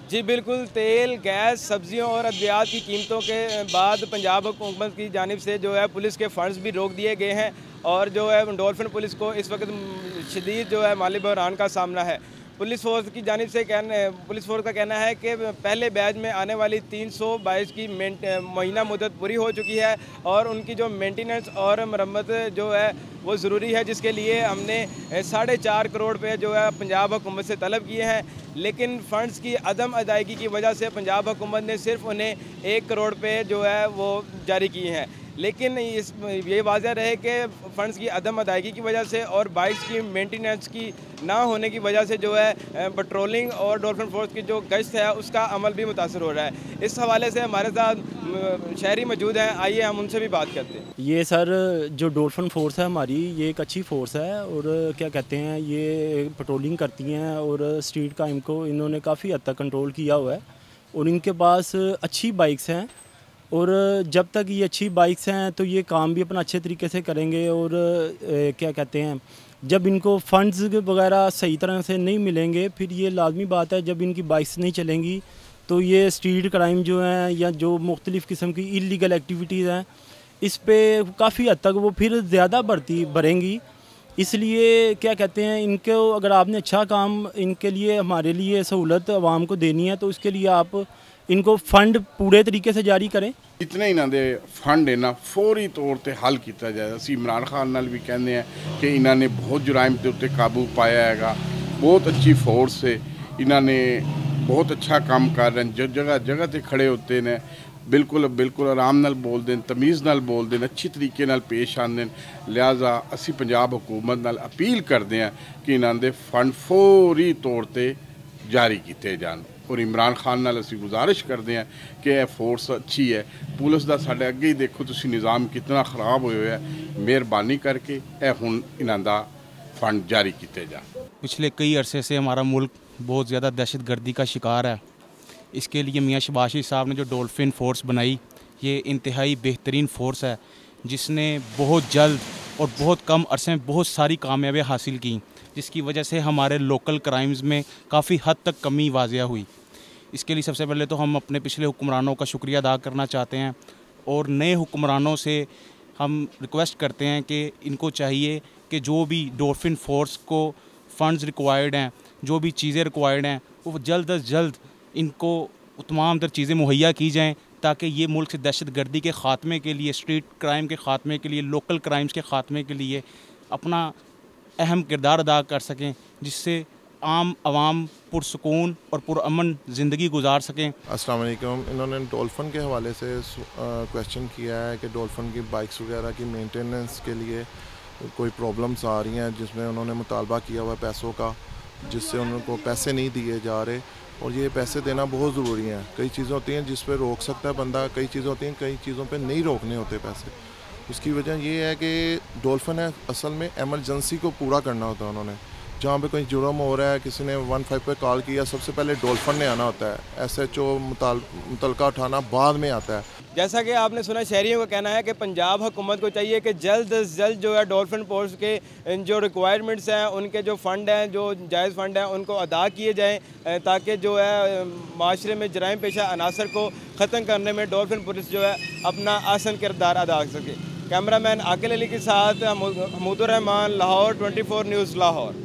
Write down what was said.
जी बिल्कुल, तेल, गैस, सब्जियों और अद्वियात की कीमतों के बाद पंजाब हुकूमत की जानिब से जो है पुलिस के फ़ंड्स भी रोक दिए गए हैं और जो है डॉल्फिन पुलिस को इस वक्त शदीद जो है माली बहरान का सामना है। पुलिस फ़ोर्स की जानिब से पुलिस फ़ोर्स का कहना है कि पहले बैच में आने वाली 322 की महीना मुद्दत पूरी हो चुकी है और उनकी जो मेंटेनेंस और मरम्मत जो है वो ज़रूरी है, जिसके लिए हमने 4.5 करोड़ रुपये जो है पंजाब हुकूमत से तलब किए हैं। लेकिन फ़ंड्स की अदम अदायगी की वजह से पंजाब हुकूमत ने सिर्फ उन्हें 1 करोड़ रुपये जो है वो जारी किए हैं। लेकिन ये वाज़ह रहे कि फ़ंड्स की अदम अदायगी की वजह से और बाइक्स की मेंटेनेंस की ना होने की वजह से जो है पेट्रोलिंग और डॉल्फिन फोर्स की जो गश्त है उसका अमल भी मुतासर हो रहा है। इस हवाले से हमारे साथ शहरी मौजूद हैं, आइए हम उनसे भी बात करते हैं। ये सर जो डॉल्फिन फोर्स है हमारी, ये एक अच्छी फोर्स है और क्या कहते हैं, ये पेट्रोलिंग करती हैं और स्ट्रीट क्राइम को इन्होंने काफ़ी हद तक कंट्रोल किया हुआ है और इनके पास अच्छी बाइक्स हैं और जब तक ये अच्छी बाइक्स हैं तो ये काम भी अपना अच्छे तरीके से करेंगे। और क्या कहते हैं, जब इनको फंड्स वगैरह सही तरह से नहीं मिलेंगे, फिर ये लाजमी बात है जब इनकी बाइक्स नहीं चलेंगी तो ये स्ट्रीट क्राइम जो हैं या जो मुख्तलिफ़ किस्म की इलीगल एक्टिविटीज़ हैं, इस पे काफ़ी हद तक वो फिर ज़्यादा बढ़ेंगी। इसलिए क्या कहते हैं, इनको अगर आपने अच्छा काम इनके लिए हमारे लिए सहूलत आवाम को देनी है तो उसके लिए आप इनको फंड पूरे तरीके से जारी करें। जितने इन्हों के फंड है ना फौरी तौर पर हल किया जाए। असी इमरान खान नाल भी कहते हैं कि इन्होंने बहुत जुराइम के उत्ते काबू पाया है, बहुत अच्छी फोर्स है, इन्होंने बहुत अच्छा काम कर रहे हैं, जो जगह जगह पर खड़े होते हैं बिल्कुल बिल्कुल आराम नाल बोलते हैं, तमीज़ नाल बोलते हैं, अच्छी तरीके नाल पेश आते हैं। लिहाजा असी पंजाब हुकूमत नाल अपील करते हैं कि इन्हों के फंड फौरी तौर पर जारी किए जान और इमरान खान नाल असी गुजारिश करते हैं कि यह फोर्स अच्छी है। पुलिस का साढ़े अगे ही देखो तुसी निज़ाम कितना खराब होया है, मेहरबानी करके यह हुण इन्हां दा फंड जारी किए जान। पिछले कई अरसे से हमारा मुल्क बहुत ज़्यादा दहशत गर्दी का शिकार है। इसके लिए मियाँ शबाशी साहब ने जो डॉल्फिन फोर्स बनाई, ये इंतहाई बेहतरीन फोर्स है जिसने बहुत जल्द और बहुत कम अरसे में बहुत सारी कामयाबियाँ हासिल की, जिसकी वजह से हमारे लोकल क्राइम्स में काफ़ी हद तक कमी वाज़िया हुई। इसके लिए सबसे पहले तो हम अपने पिछले हुक्मरानों का शुक्रिया अदा करना चाहते हैं और नए हुक्मरानों से हम रिक्वेस्ट करते हैं कि इनको चाहिए कि जो भी डॉल्फिन फोर्स को फ़ंड्स रिक्वायर्ड हैं, जो भी चीज़ें रिक्वायर्ड हैं, वो जल्द अज जल्द इनको तमाम तर चीज़ें मुहैया की जाएँ ताकि ये मुल्क से दहशत गर्दी के ख़ात्मे के लिए, स्ट्रीट क्राइम के ख़ात्मे के लिए, लोकल क्राइम्स के ख़ात्मे के लिए अपना अहम किरदार अदा कर सकें, जिससे आम आवाम पुरसुकून और पुरअमन ज़िंदगी गुजार सकें। अस्सलाम वालेकुम। इन्होंने डॉल्फिन के हवाले से क्वेश्चन किया है कि डॉल्फिन की बाइक्स वगैरह की मेंटेनेंस के लिए कोई प्रॉब्लम्स आ रही हैं, जिसमें उन्होंने मुतालबा किया हुआ है पैसों का, जिससे उनको पैसे नहीं दिए जा रहे और ये पैसे देना बहुत ज़रूरी है। कई चीज़ें होती हैं जिस पर रोक सकता है बंदा, कई चीज़ें होती हैं कई चीज़ों पर नहीं रोकने होते पैसे। उसकी वजह ये है कि डॉल्फिन है असल में एमरजेंसी को पूरा करना होता है। उन्होंने जहाँ पे कोई जुर्म हो रहा है, किसी ने 15 पे कॉल किया, सबसे पहले डॉल्फिन ने आना होता है। SHO मुतलका उठाना बाद में आता है। जैसा कि आपने सुना, शहरियों का कहना है कि पंजाब हुकूमत को चाहिए कि जल्द से जल्द जो है डॉल्फिन फोर्स के जो रिक्वायरमेंट्स हैं, उनके जो फ़ंड हैं, जो जायज़ फ़ंड हैं, उनको अदा किए जाएँ ताकि जो है माशरे में जराइम पेशा अनासर को ख़त्म करने में डॉल्फिन पुलिस जो है अपना आसन किरदार अदा कर सके। कैमरामैन आकिल अली के साथ हमीदुर रहमान, लाहौर 24 न्यूज़ लाहौर।